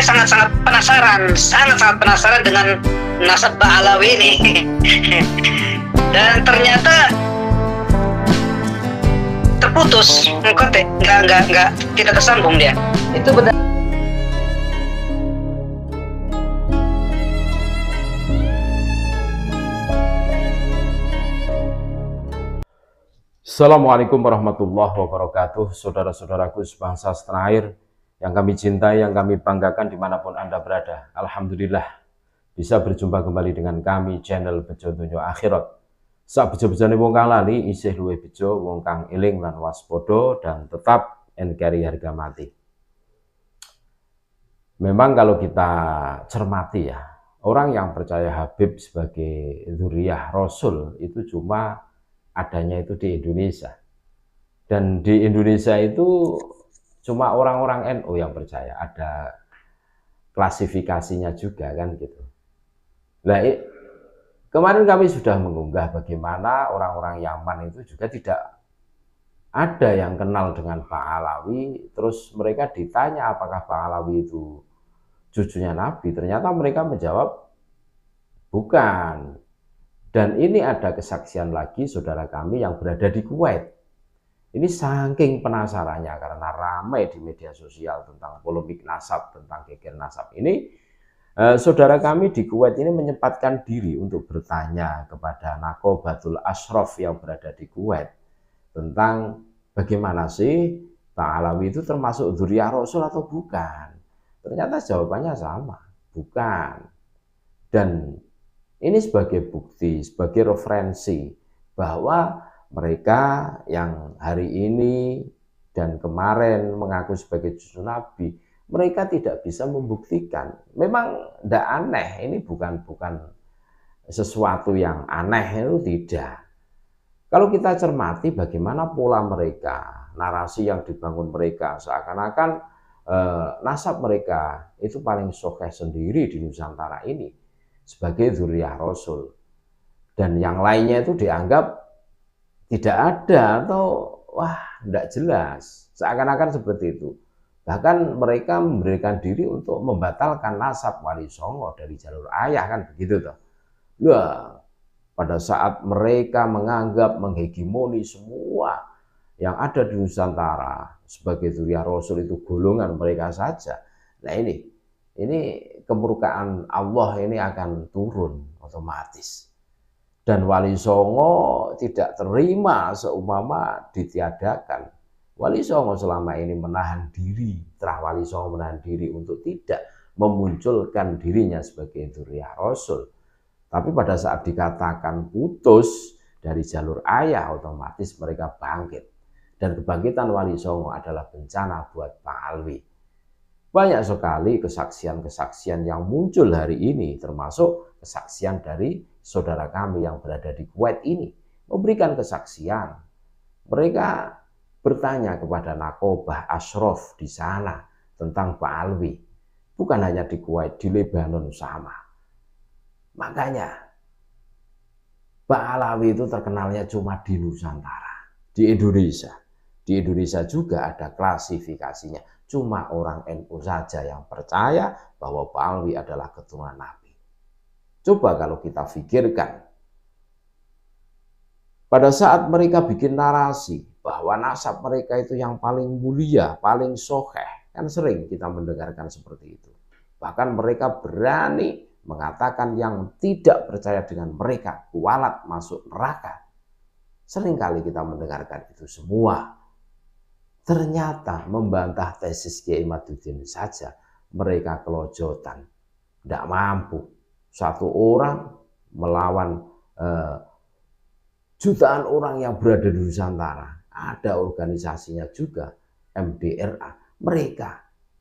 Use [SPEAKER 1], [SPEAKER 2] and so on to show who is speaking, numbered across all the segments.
[SPEAKER 1] sangat-sangat penasaran dengan nasab Ba'alawi ini. Dan ternyata terputus, nggak tidak tersambung dia. Itu benar.
[SPEAKER 2] Assalamualaikum warahmatullahi wabarakatuh. Saudara-saudaraku sebangsa setanah air yang kami cintai, yang kami banggakan dimanapun Anda berada. Alhamdulillah bisa berjumpa kembali dengan kami channel Bejo Donya Akhirat. Sak bejo-bejone wong kang lali isih luwih bejo wong kang eling lan waspada dan tetap NKRI harga mati. Memang kalau kita cermati ya, orang yang percaya Habib sebagai dzurriyyah Rasul itu cuma adanya itu di Indonesia. Dan di Indonesia itu cuma orang-orang NU yang percaya, ada klasifikasinya juga kan gitu. Nah, kemarin kami sudah mengunggah bagaimana orang-orang Yaman itu juga tidak ada yang kenal dengan Ba'alawi, terus mereka ditanya apakah Ba'alawi itu cucunya Nabi, ternyata mereka menjawab bukan. Dan ini ada kesaksian lagi saudara kami yang berada di Kuwait. Ini saking penasarannya karena ramai di media sosial tentang polemik nasab, tentang geger nasab ini. Saudara kami di Kuwait ini menyempatkan diri untuk bertanya kepada Naqobatul Ashraf yang berada di Kuwait tentang bagaimana sih Ba'alawi itu termasuk dzurriyyah Rasul atau bukan. Ternyata jawabannya sama, bukan. Dan ini sebagai bukti, sebagai referensi bahwa mereka yang hari ini dan kemarin mengaku sebagai cucu Nabi, mereka tidak bisa membuktikan. Memang tidak aneh, ini bukan sesuatu yang aneh, itu tidak. Kalau kita cermati bagaimana pola mereka, narasi yang dibangun mereka, seakan-akan nasab mereka itu paling sokeh sendiri di Nusantara ini sebagai dzurriyyah Rasul, dan yang lainnya itu dianggap tidak ada atau wah tidak jelas, seakan-akan seperti itu. Bahkan mereka memberikan diri untuk membatalkan nasab Wali Songo dari jalur ayah, kan begitu toh. Wah, pada saat mereka menganggap menghegemoni semua yang ada di Nusantara sebagai dzurriyyah Rasul itu golongan mereka saja. Nah ini kemurkaan Allah ini akan turun otomatis. Dan Wali Songo tidak terima seumpama ditiadakan. Wali Songo selama ini menahan diri, Wali Songo menahan diri untuk tidak memunculkan dirinya sebagai dzurriyyah Rasul. Tapi pada saat dikatakan putus dari jalur ayah, otomatis mereka bangkit. Dan kebangkitan Wali Songo adalah bencana buat Ba'alawi. Banyak sekali kesaksian-kesaksian yang muncul hari ini, termasuk kesaksian dari saudara kami yang berada di Kuwait ini, memberikan kesaksian. Mereka bertanya kepada Naqobah Ashraf di sana tentang Ba'alawi. Bukan hanya di Kuwait, di Lebanon sama. Makanya Ba'alawi itu terkenalnya cuma di Nusantara, di Indonesia. Di Indonesia juga ada klasifikasinya. Cuma orang NU saja yang percaya bahwa Ba'alawi adalah keturunan Nabi. Coba kalau kita pikirkan, pada saat mereka bikin narasi bahwa nasab mereka itu yang paling mulia, paling sokeh, kan sering kita mendengarkan seperti itu. Bahkan mereka berani mengatakan yang tidak percaya dengan mereka kualat masuk neraka. Seringkali kita mendengarkan itu semua. Ternyata membantah tesis Kiai Imaduddin saja mereka kelojotan, tidak mampu. Satu orang melawan jutaan orang yang berada di Nusantara. Ada organisasinya juga, MDRA. Mereka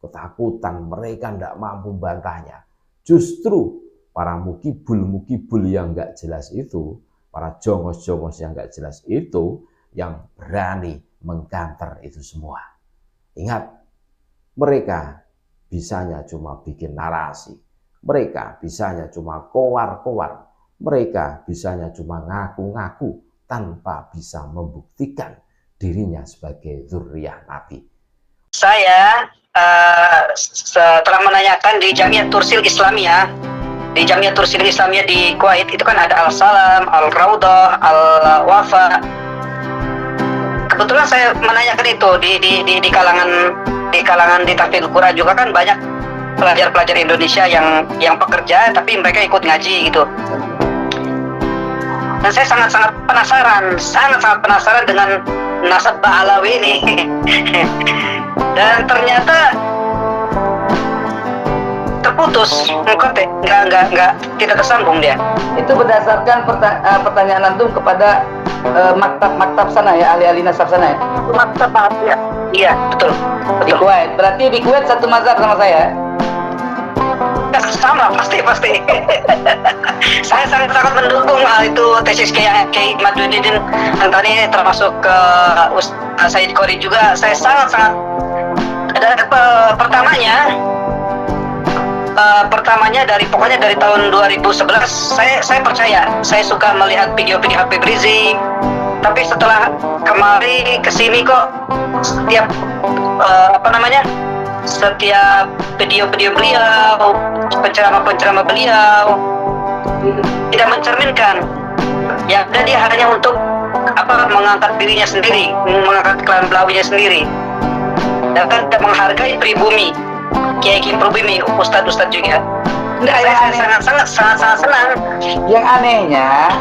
[SPEAKER 2] ketakutan, mereka tidak mampu membantahnya. Justru para mukibul yang nggak jelas itu, para jongos-jongos yang nggak jelas itu, yang berani mengkanter itu semua. Ingat, mereka bisanya cuma bikin narasi. Mereka bisanya cuma kowar-kowar. Mereka bisanya cuma ngaku-ngaku tanpa bisa membuktikan dirinya sebagai dzurriyyah Nabi.
[SPEAKER 1] Saya setelah menanyakan di Jamiah Tursil Islamiyah, di Jamiah Tursil Islamiyah di Kuwait itu kan ada Al-Salam, Al-Raudah, Al-Wafa. Kebetulan saya menanyakan itu di kalangan di tahfidz Quran juga kan banyak pelajar-pelajar Indonesia yang pekerja tapi mereka ikut ngaji gitu. Dan saya sangat-sangat penasaran dengan nasab Ba'alawi ini. Dan ternyata terputus, nggak tidak tersambung dia.
[SPEAKER 3] Itu berdasarkan pertanyaan antum kepada maktab sana ya, ahli-ahli nasab sana ya.
[SPEAKER 1] Maktab ya. Iya, betul.
[SPEAKER 3] Di Kuwait. Berarti di Kuwait satu mazhab sama saya.
[SPEAKER 1] Sama, pasti. Saya sangat mendukung hal itu, tesis Kiai Maduddin Antani termasuk ke Ustaz Said Qori juga. Saya sangat pertamanya pokoknya dari tahun 2011 saya percaya. Saya suka melihat video-video Habib Rizik, tapi setelah kemari kesini kok setiap setiap video-video beliau, penceramah beliau tidak mencerminkan. Ya, dan dia hanya untuk mengangkat dirinya sendiri, mengangkat klan Belawinya sendiri, dan kan tidak menghargai pribumi, Kiai pribumi, ustadz juga. Saya sangat senang.
[SPEAKER 3] Yang anehnya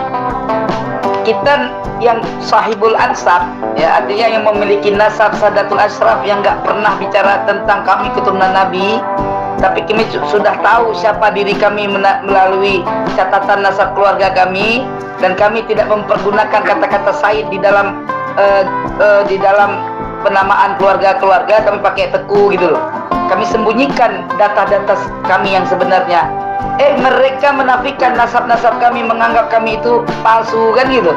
[SPEAKER 3] kita yang sahibul ansab ya, artinya yang memiliki nasab Sadatul Ashraf, yang nggak pernah bicara tentang kami keturunan Nabi, tapi kami sudah tahu siapa diri kami melalui catatan nasab keluarga kami, dan kami tidak mempergunakan kata-kata Said di dalam penamaan keluarga, kami pakai teku gitu loh. Kami sembunyikan data-data kami yang sebenarnya. Mereka menafikan nasab-nasab kami, menganggap kami itu palsu kan gitu.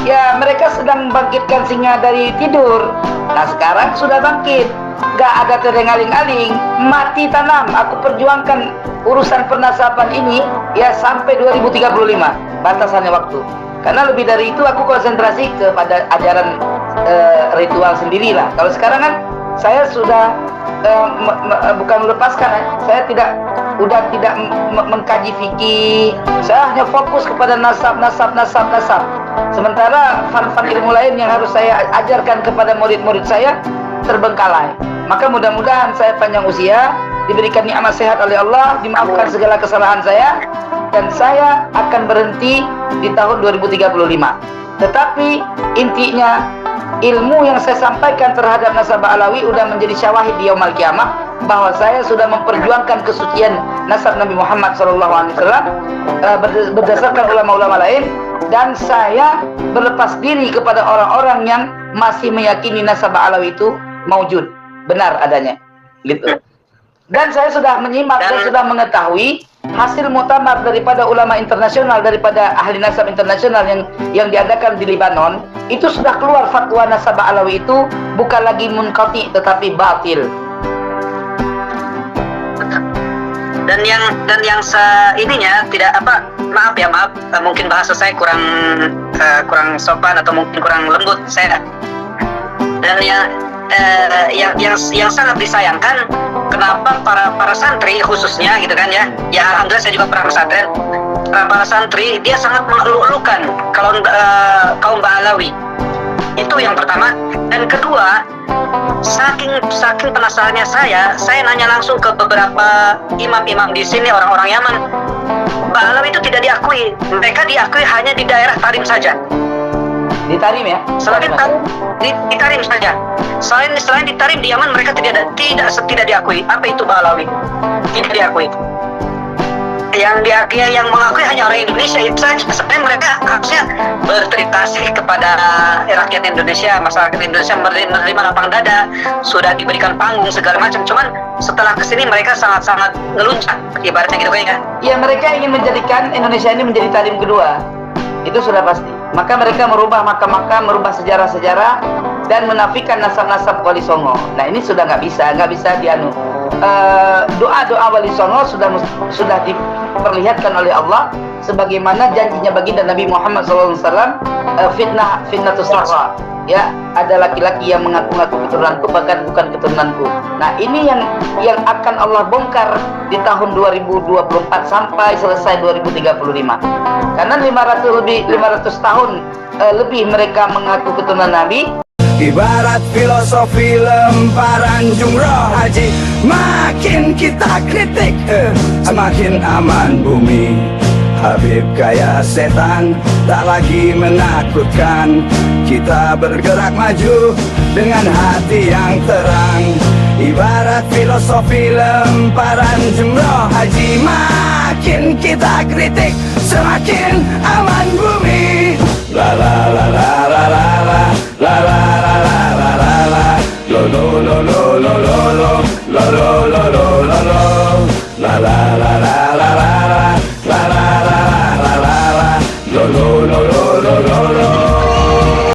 [SPEAKER 3] Ya, mereka sedang bangkitkan singa dari tidur. Nah, sekarang sudah bangkit. Gak ada terengah-aling, mati tanam. Aku perjuangkan urusan pernasaban ini ya sampai 2035 batasannya waktu. Karena lebih dari itu aku konsentrasi kepada ajaran ritual sendirilah. Kalau sekarang kan saya sudah bukan melepaskan, saya tidak mengkaji fikih. Saya hanya fokus kepada nasab. Sementara fan ilmu lain yang harus saya ajarkan kepada murid-murid saya terbengkalai. Maka mudah-mudahan saya panjang usia, diberikan nikmat sehat oleh Allah, dimaafkan segala kesalahan saya, dan saya akan berhenti di tahun 2035. Tetapi intinya ilmu yang saya sampaikan terhadap nasab Alawi sudah menjadi syawahid di yaumul kiamah bahwa saya sudah memperjuangkan kesucian nasab Nabi Muhammad SAW berdasarkan ulama-ulama lain, dan saya berlepas diri kepada orang-orang yang masih meyakini nasab Alawi itu maujud, benar adanya gitu. Dan saya sudah menyimak dan sudah mengetahui hasil muktamar daripada ulama internasional, daripada ahli nasab internasional yang diadakan di Lebanon, itu sudah keluar fatwa nasab Alawi itu bukan lagi munqati tetapi batil.
[SPEAKER 1] Dan yang ininya tidak maaf mungkin bahasa saya kurang sopan atau mungkin kurang lembut saya. Dan yang sangat disayangkan, kenapa para santri khususnya gitu kan ya alhamdulillah saya juga pernah pesantren, para santri dia sangat mengeluh-elukan kalau kaum Ba'alawi. Itu yang pertama. Dan kedua, saking penasarannya saya nanya langsung ke beberapa imam-imam di sini, orang-orang Yaman. Ba'alawi itu tidak diakui, mereka diakui hanya di daerah Tarim saja.
[SPEAKER 3] Di Tarim ya?
[SPEAKER 1] Selain di Tarim saja. Selain di Tarim, di Yaman mereka tidak diakui. Apa itu Ba'alawi? Tidak diakui. Yang mengakui hanya orang Indonesia itu saja. Sebenarnya mereka harusnya berterima kasih kepada rakyat Indonesia, masyarakat Indonesia menerima lapang dada, sudah diberikan panggung segala macam. Cuman setelah kesini mereka sangat ngeluncak, ibaratnya gitu kan ya.
[SPEAKER 3] Ya, mereka ingin menjadikan Indonesia ini menjadi Tarim kedua. Itu sudah pasti. Maka mereka merubah makam-makam, merubah sejarah-sejarah, dan menafikan nasab-nasab Wali Songo. Nah, ini sudah nggak bisa dianu. Doa-doa Wali Songo sudah diperlihatkan oleh Allah sebagaimana janjinya baginda Nabi Muhammad SAW, fitnatus sarra. ya ada laki-laki yang mengaku-ngaku keturunanku bahkan bukan keturunanku. Nah ini yang akan Allah bongkar di tahun 2024 sampai selesai 2035. Karena 500 tahun lebih mereka mengaku keturunan Nabi.
[SPEAKER 4] Ibarat filosofi lemparan jumroh haji, makin kita kritik semakin aman bumi. Habib kaya setan tak lagi menakutkan, kita bergerak maju dengan hati yang terang. Ibarat filosofi lemparan jumroh haji, makin kita kritik semakin aman bumi. La la la la la la la la la la la la la la lo lo lo lo